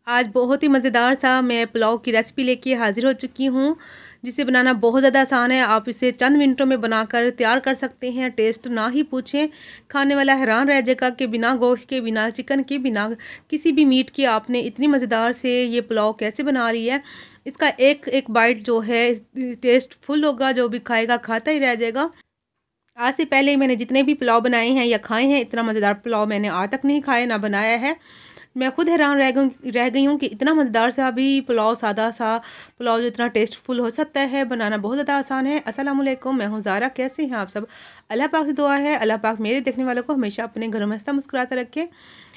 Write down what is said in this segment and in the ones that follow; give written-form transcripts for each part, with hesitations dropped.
आज बहुत ही मज़ेदार सा मैं पुलाव की रेसिपी लेके हाज़िर हो चुकी हूँ, जिसे बनाना बहुत ज़्यादा आसान है। आप इसे चंद मिनटों में बनाकर तैयार कर सकते हैं। टेस्ट ना ही पूछें, खाने वाला हैरान रह जाएगा कि बिना गोश्त के, बिना चिकन के, बिना किसी भी मीट के आपने इतनी मज़ेदार से ये पुलाव कैसे बना ली है। इसका एक-एक बाइट जो है टेस्टफुल होगा, जो भी खाएगा खाता ही रह जाएगा। आज से पहले मैंने जितने भी पुलाव बनाए हैं या खाए हैं, इतना मज़ेदार पुलाव मैंने आज तक नहीं खाया ना बनाया है। मैं खुद हैरान रह गई हूँ कि इतना मज़ेदार सा भी पुलाव, सादा सा पुलाव जो इतना टेस्टफुल हो सकता है, बनाना बहुत ज़्यादा आसान है। अस्सलाम वालेकुम, मैं हूँ ज़ारा। कैसे हैं आप सब? अल्लाह पाक से दुआ है, अल्लाह पाक मेरे देखने वालों को हमेशा अपने घरों में हंसता मुस्कुराता रखे।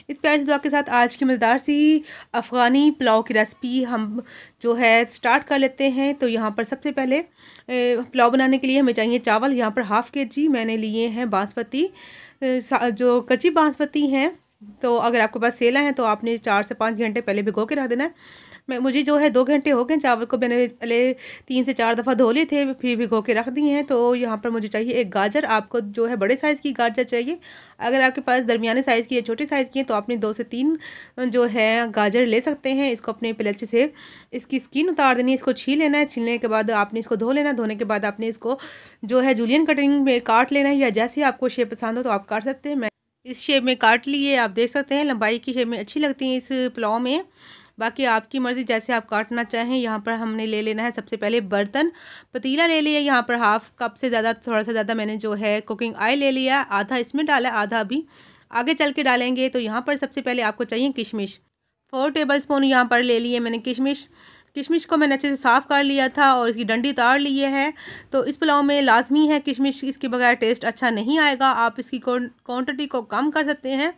इस प्यारी सी दुआ के साथ आज की मज़ेदार सी अफ़गानी पुलाव की रेसिपी हम जो है स्टार्ट कर लेते हैं। तो यहाँ पर सबसे पहले पुलाव बनाने के लिए हमें चाहिए चावल। यहाँ पर हाफ़ केजी मैंने लिए हैं बासमती, जो कच्ची बासमती हैं। तो अगर आपके पास सेला है तो आपने 4 से 5 घंटे पहले भिगो के रख देना है। मुझे जो है 2 घंटे हो गए, चावल को मैंने पहले 3 से 4 दफ़ा धो लिए थे, फिर भिगो के रख दिए हैं। तो यहाँ पर मुझे चाहिए एक गाजर। आपको जो है बड़े साइज़ की गाजर चाहिए। अगर आपके पास दरमियाने साइज़ की या छोटे साइज़ की है तो आपने 2 से 3 जो है गाजर ले सकते हैं। इसको अपने पहले अच्छे से इसकी स्किन उतार देनी है, इसको छील लेना है। छीलने के बाद आपने इसको धो लेना है। धोने के बाद आपने इसको जो है जूलियन कटिंग में काट लेना है, या जैसे आपको शेप पसंद हो तो आप काट सकते हैं। मैं इस शेप में काट लिए, आप देख सकते हैं लंबाई की शेप में अच्छी लगती है इस पुलाव में। बाकी आपकी मर्ज़ी, जैसे आप काटना चाहें। यहाँ पर हमने ले लेना है सबसे पहले बर्तन, पतीला ले लिया। यहाँ पर हाफ़ कप से ज़्यादा, थोड़ा सा ज़्यादा मैंने जो है कुकिंग ऑयल ले लिया। आधा इसमें डाला, आधा भी आगे चल के डालेंगे। तो यहाँ पर सबसे पहले आपको चाहिए किशमिश। 4 टेबलस्पून यहाँ पर ले लिए मैंने किशमिश। किशमिश को मैंने अच्छे से साफ़ कर लिया था और इसकी डंडी उतार ली है। तो इस पुलाव में लाज़मी है किशमिश, इसके बगैर टेस्ट अच्छा नहीं आएगा। आप इसकी क्वांटिटी को कम कर सकते हैं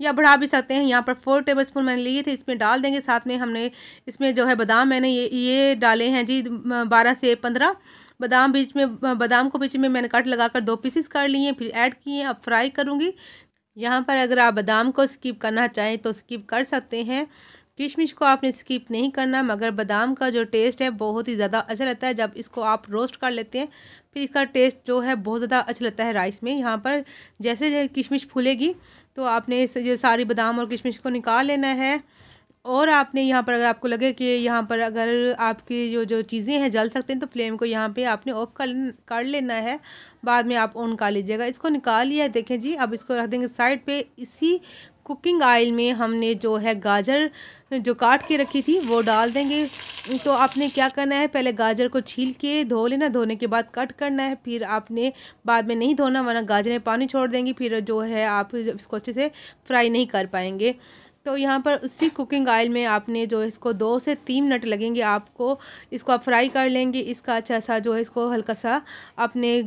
या बढ़ा भी सकते हैं। यहाँ पर 4 टेबलस्पून मैंने लिए थे, इसमें डाल देंगे। साथ में हमने इसमें जो है बादाम मैंने ये डाले हैं जी, 12 से 15 बादाम। बादाम को बीच में मैंने कट लगाकर 2 पीसेस कर लिए, फिर ऐड किए। अब फ्राई करूँगी। यहाँ पर अगर आप बादाम को स्किप करना चाहें तो स्किप कर सकते हैं। किशमिश को आपने स्किप नहीं करना, मगर बादाम का जो टेस्ट है बहुत ही ज़्यादा अच्छा लगता है जब इसको आप रोस्ट कर लेते हैं। फिर इसका टेस्ट जो है बहुत ज़्यादा अच्छा लगता है राइस में। यहाँ पर जैसे जैसे किशमिश फूलेगी तो आपने जो सारी बादाम और किशमिश को निकाल लेना है। और आपने यहाँ पर, अगर आपको लगे कि यहाँ पर अगर आपकी जो जो चीज़ें हैं जल सकते हैं, तो फ्लेम को यहाँ पे आपने ऑफ कर लेना है। बाद में आप ऑन कर लीजिएगा। इसको निकाल लिया, देखें जी। अब इसको रख देंगे साइड पे। इसी कुकिंग ऑयल में हमने जो है गाजर जो काट के रखी थी वो डाल देंगे। तो आपने क्या करना है, पहले गाजर को छील के धो लेना, धोने के बाद कट करना है। फिर आपने बाद में नहीं धोना, वरना गाजरें पानी छोड़ देंगी, फिर जो है आप इसको अच्छे से फ्राई नहीं कर पाएंगे। तो यहाँ पर उसी कुकिंग ऑयल में आपने जो इसको 2 से 3 मिनट लगेंगे आपको, इसको आप फ्राई कर लेंगे। इसका अच्छा सा जो है इसको हल्का सा आपने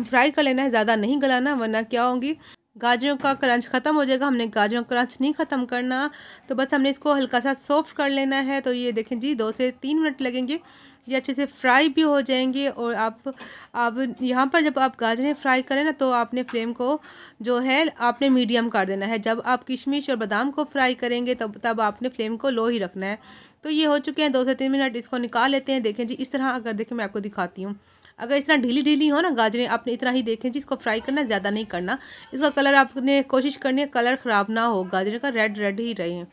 फ्राई कर लेना है, ज़्यादा नहीं गलाना, वरना क्या होगी, गाजरों का क्रंच ख़त्म हो जाएगा। हमने गाजरों का क्रंच नहीं ख़त्म करना। तो बस हमने इसको हल्का सा सॉफ्ट कर लेना है। तो ये देखें जी, 2 से 3 मिनट लगेंगे, ये अच्छे से फ्राई भी हो जाएंगे। और आप यहाँ पर जब आप गाजरें फ्राई करें ना, तो आपने फ्लेम को जो है आपने मीडियम कर देना है। जब आप किशमिश और बादाम को फ्राई करेंगे तब आपने फ्लेम को लो ही रखना है। तो ये हो चुके हैं 2 से 3 मिनट, इसको निकाल लेते हैं। देखें जी, इस तरह, अगर देखें मैं आपको दिखाती हूँ। अगर इस तरह ढीली ढीली हो ना गाजरें, आपने इतना ही, देखें जी, इसको फ्राई करना, ज़्यादा नहीं करना। इसका कलर आपने कोशिश करनी है कलर ख़राब ना हो, गाजरें का रेड रेड ही रहे।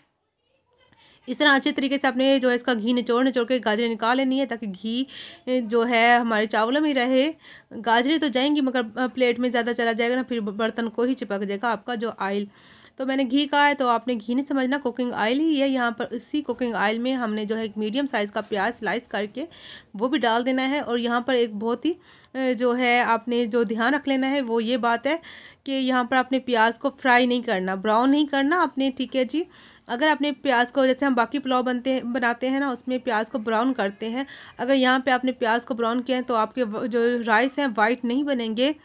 इस तरह अच्छे तरीके से आपने जो है इसका घी निचोड़ निचोड़ के गाजरें निकाल लेनी है, ताकि घी जो है हमारे चावलों में रहे। गाजरें तो जाएंगी मगर प्लेट में ज़्यादा चला जाएगा ना, फिर बर्तन को ही चिपक जाएगा आपका जो ऑयल। तो मैंने घी कहा है, तो आपने घी नहीं समझना, कुकिंग ऑयल ही है। यहाँ पर इसी कुकिंग ऑयल में हमने जो है एक मीडियम साइज़ का प्याज स्लाइस करके वो भी डाल देना है। और यहाँ पर एक बहुत ही जो है आपने जो ध्यान रख लेना है वो ये बात है कि यहाँ पर आपने प्याज को फ्राई नहीं करना, ब्राउन नहीं करना आपने, ठीक है जी। अगर आपने प्याज को, जैसे हम बाकी पुलाव बनाते हैं ना, उसमें प्याज को ब्राउन करते हैं, अगर यहाँ पे आपने प्याज को ब्राउन किया है तो आपके जो राइस हैं वाइट नहीं बनेंगे।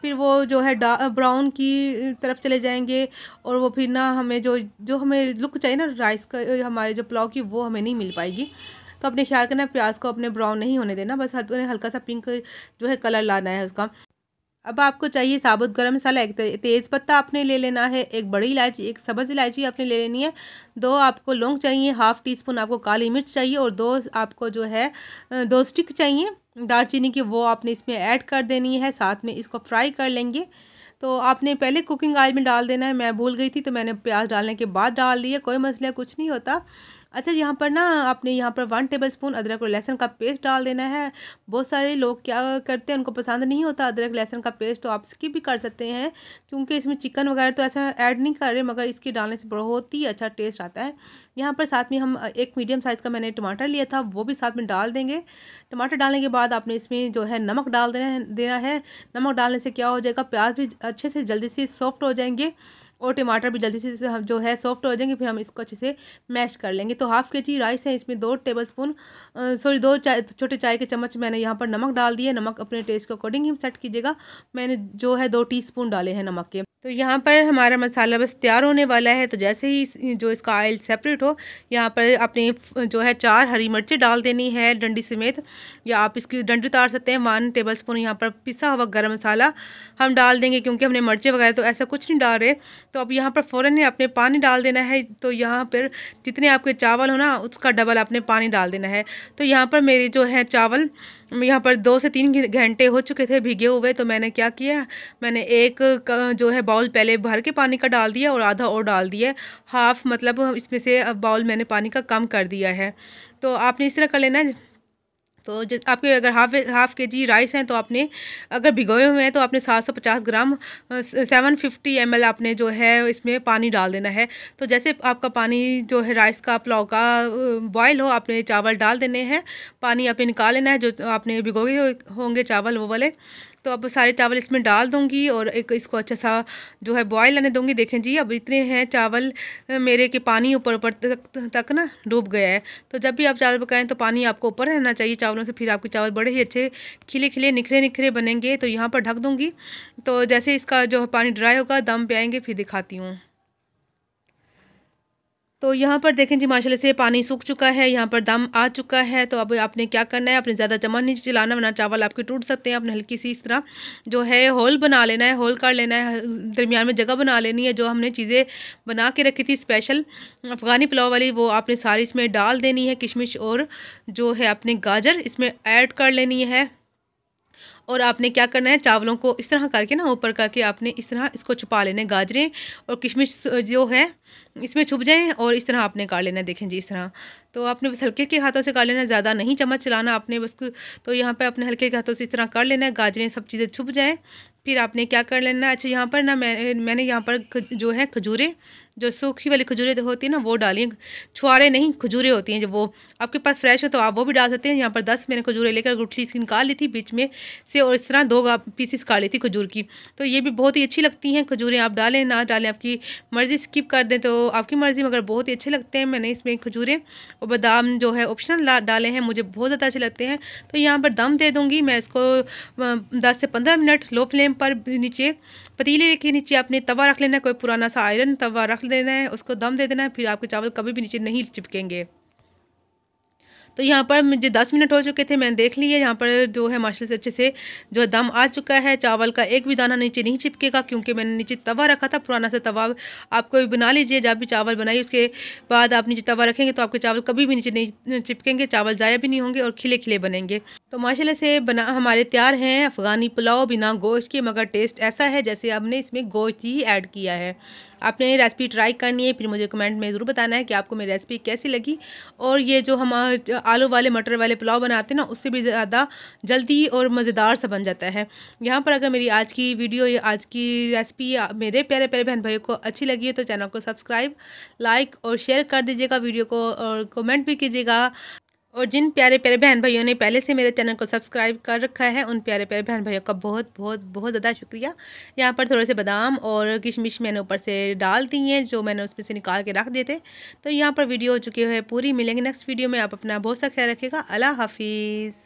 फिर वो जो है ब्राउन की तरफ चले जाएंगे, और वो फिर ना हमें जो जो हमें लुक चाहिए ना राइस का, हमारे जो पुलाव की, वो हमें नहीं मिल पाएगी। तो अपने ख्याल करना, प्याज को अपने ब्राउन नहीं होने देना, बस हल्का सा पिंक जो है कलर लाना है उसका। अब आपको चाहिए साबुत गरम मसाला। एक तेज़ पत्ता आपने ले लेना है, एक बड़ी इलायची, एक सब्ज़ इलायची आपने ले लेनी है, 2 आपको लौंग चाहिए, हाफ़ टी स्पून आपको काली मिर्च चाहिए, और 2 आपको जो है 2 स्टिक चाहिए दालचीनी की, वो आपने इसमें ऐड कर देनी है। साथ में इसको फ्राई कर लेंगे। तो आपने पहले कुकिंग ऑयल में डाल देना है, मैं भूल गई थी तो मैंने प्याज डालने के बाद डाल दिया, कोई मसला कुछ नहीं होता। अच्छा, यहाँ पर ना आपने यहाँ पर 1 टेबलस्पून अदरक और लहसुन का पेस्ट डाल देना है। बहुत सारे लोग क्या करते हैं, उनको पसंद नहीं होता अदरक लहसुन का पेस्ट, तो आप स्किप भी कर सकते हैं क्योंकि इसमें चिकन वगैरह तो ऐसा ऐड नहीं कर रहे, मगर इसके डालने से बहुत ही अच्छा टेस्ट आता है। यहाँ पर साथ में हम एक मीडियम साइज़ का मैंने टमाटर लिया था, वो भी साथ में डाल देंगे। टमाटर डालने के बाद आपने इसमें जो है नमक डाल देना है। नमक डालने से क्या हो जाएगा, प्याज भी अच्छे से जल्दी से सॉफ्ट हो जाएंगे और टमाटर भी जल्दी से हम जो है सॉफ्ट हो जाएंगे। फिर हम इसको अच्छे से मैश कर लेंगे। तो हाफ़ kg राइस है, इसमें 2 टेबलस्पून सॉरी 2 छोटे चाय के चम्मच मैंने यहाँ पर नमक डाल दिए। नमक अपने टेस्ट के अकॉर्डिंग ही सेट कीजिएगा। मैंने जो है 2 टीस्पून डाले हैं नमक के। तो यहाँ पर हमारा मसाला बस तैयार होने वाला है। तो जैसे ही जो इसका ऑयल सेपरेट हो, यहाँ पर अपने जो है 4 हरी मिर्चें डाल देनी है डंडी समेत, या आप इसकी डंडी उतार सकते हैं। 1 टेबलस्पून यहाँ पर पिसा हुआ गरम मसाला हम डाल देंगे क्योंकि हमने मिर्चें वगैरह तो ऐसा कुछ नहीं डाल रहे। तो अब यहाँ पर फ़ौरन ही आपने पानी डाल देना है। तो यहाँ पर जितने आपके चावल हो ना, उसका डबल आपने पानी डाल देना है। तो यहाँ पर मेरे जो है चावल यहाँ पर 2 से 3 घंटे हो चुके थे भिगे हुए। तो मैंने क्या किया, मैंने एक जो है बाउल पहले भर के पानी का डाल दिया और आधा और डाल दिया। हाफ़ मतलब इसमें से अब बाउल मैंने पानी का कम कर दिया है। तो आपने इस तरह कर लेना है। तो आपके अगर हाफ़ kg राइस हैं तो आपने अगर भिगोए हुए हैं तो आपने 750 ग्राम 750 ml आपने जो है इसमें पानी डाल देना है। तो जैसे आपका पानी जो है राइस का पुलाव का बॉयल हो, आपने चावल डाल देने हैं। पानी आपने निकाल लेना है जो आपने भिगोए होंगे चावल वो वाले। तो अब सारे चावल इसमें डाल दूंगी और एक इसको अच्छा सा जो है बॉयल आने दूंगी। देखें जी, अब इतने हैं चावल मेरे के पानी ऊपर ऊपर तक ना डूब गया है। तो जब भी आप चावल पकाएं तो पानी आपको ऊपर रहना चाहिए चावलों से, फिर आपके चावल बड़े ही अच्छे खिले खिले निखरे निखरे बनेंगे। तो यहाँ पर ढक दूंगी। तो जैसे इसका जो पानी ड्राई होगा, दम पे आएंगे, फिर दिखाती हूँ। तो यहाँ पर देखें जी, माशाल्लाह से पानी सूख चुका है, यहाँ पर दम आ चुका है। तो अब आपने क्या करना है, आपने ज़्यादा चम्मच नहीं चलाना वरना चावल आपके टूट सकते हैं। आपने हल्की सी इस तरह जो है होल बना लेना है, होल कर लेना है, दरमियान में जगह बना लेनी है। जो हमने चीज़ें बना के रखी थी स्पेशल अफ़गानी पुलाव वाली, वो आपने सारी इसमें डाल देनी है। किशमिश और जो है अपने गाजर इसमें ऐड कर लेनी है। और आपने क्या करना है, चावलों को इस तरह करके ना ऊपर करके आपने इस तरह इसको छुपा लेना है। गाजरें और किशमिश जो है इसमें छुप जाएं और इस तरह आपने काट लेना है। देखें जी, इस तरह। तो आपने बस हल्के के हाथों से काट लेना है, ज़्यादा नहीं चम्मच चलाना आपने बस। तो यहाँ पे अपने हल्के के हाथों से इस तरह कर लेना है, गाजरें सब चीज़ें छुप जाएँ। फिर आपने क्या कर लेना है, अच्छा यहाँ पर ना मैंने यहाँ पर जो है खजूरें, जो सूखी वाली खजूरें होती है ना, वो डाली। छुआरे नहीं, खजूरें होती हैं, जब वो आपके पास फ्रेश हो तो आप वो भी डाल सकते हैं। यहाँ पर 10 मैंने खजूरें लेकर गुठली इसकी निकाल ली थी बीच में से, और इस तरह 2 पीसीस काट ली थी खजूर की। तो ये भी बहुत ही अच्छी लगती हैं खजूरें। आप डालें ना डालें आपकी मर्ज़ी, स्किप कर दें तो आपकी मर्ज़ी, मगर बहुत ही अच्छे लगते हैं। मैंने इसमें खजूरें और बादाम जो है ऑप्शनल डाले हैं, मुझे बहुत ज़्यादा अच्छे लगते हैं। तो यहाँ पर दम दे दूँगी मैं इसको 10 से 15 मिनट लो फ्लेम पर। नीचे पतीले के नीचे आपने तवा रख लेना है, कोई पुराना सा आयरन तवा रख देना है, उसको दम दे देना है। फिर आपके चावल कभी भी नीचे नहीं चिपकेंगे। तो यहाँ पर मुझे 10 मिनट हो चुके थे, मैंने देख लिया। यहाँ पर जो है माशाल्लाह से अच्छे से जो दम आ चुका है। चावल का एक भी दाना नीचे नहीं चिपकेगा क्योंकि मैंने नीचे तवा रखा था, पुराना सा तवा। आप कोई बना लीजिए, जब भी चावल बनाइए उसके बाद आप नीचे तवा रखेंगे तो आपके चावल कभी भी नीचे नहीं चिपकेंगे, चावल ज़ाया भी नहीं होंगे और खिले खिले बनेंगे। तो माशाल्लाह से बना हमारे तैयार हैं अफ़गानी पुलाव बिना गोश्त के, मगर टेस्ट ऐसा है जैसे हमने इसमें गोश्त ही ऐड किया है। आपने रेसिपी ट्राई करनी है, फिर मुझे कमेंट में ज़रूर बताना है कि आपको मेरी रेसिपी कैसी लगी। और ये जो हम आलू वाले मटर वाले पुलाव बनाते हैं ना, उससे भी ज़्यादा जल्दी और मज़ेदार सा बन जाता है। यहाँ पर अगर मेरी आज की वीडियो या आज की रेसिपी मेरे प्यारे प्यारे बहन भाइयों को अच्छी लगी है तो चैनल को सब्सक्राइब, लाइक और शेयर कर दीजिएगा वीडियो को, और कमेंट भी कीजिएगा। और जिन प्यारे प्यारे बहन भाइयों ने पहले से मेरे चैनल को सब्सक्राइब कर रखा है, उन प्यारे प्यारे बहन भाइयों का बहुत बहुत बहुत ज़्यादा शुक्रिया। यहाँ पर थोड़े से बादाम और किशमिश मैंने ऊपर से डाल दी हैं, जो मैंने उसमें से निकाल के रख दिए थे। तो यहाँ पर वीडियो हो चुकी है पूरी। मिलेंगे नेक्स्ट वीडियो में। आप अपना बहुत सा ख्याल रखिएगा। अल्लाह हाफिज़।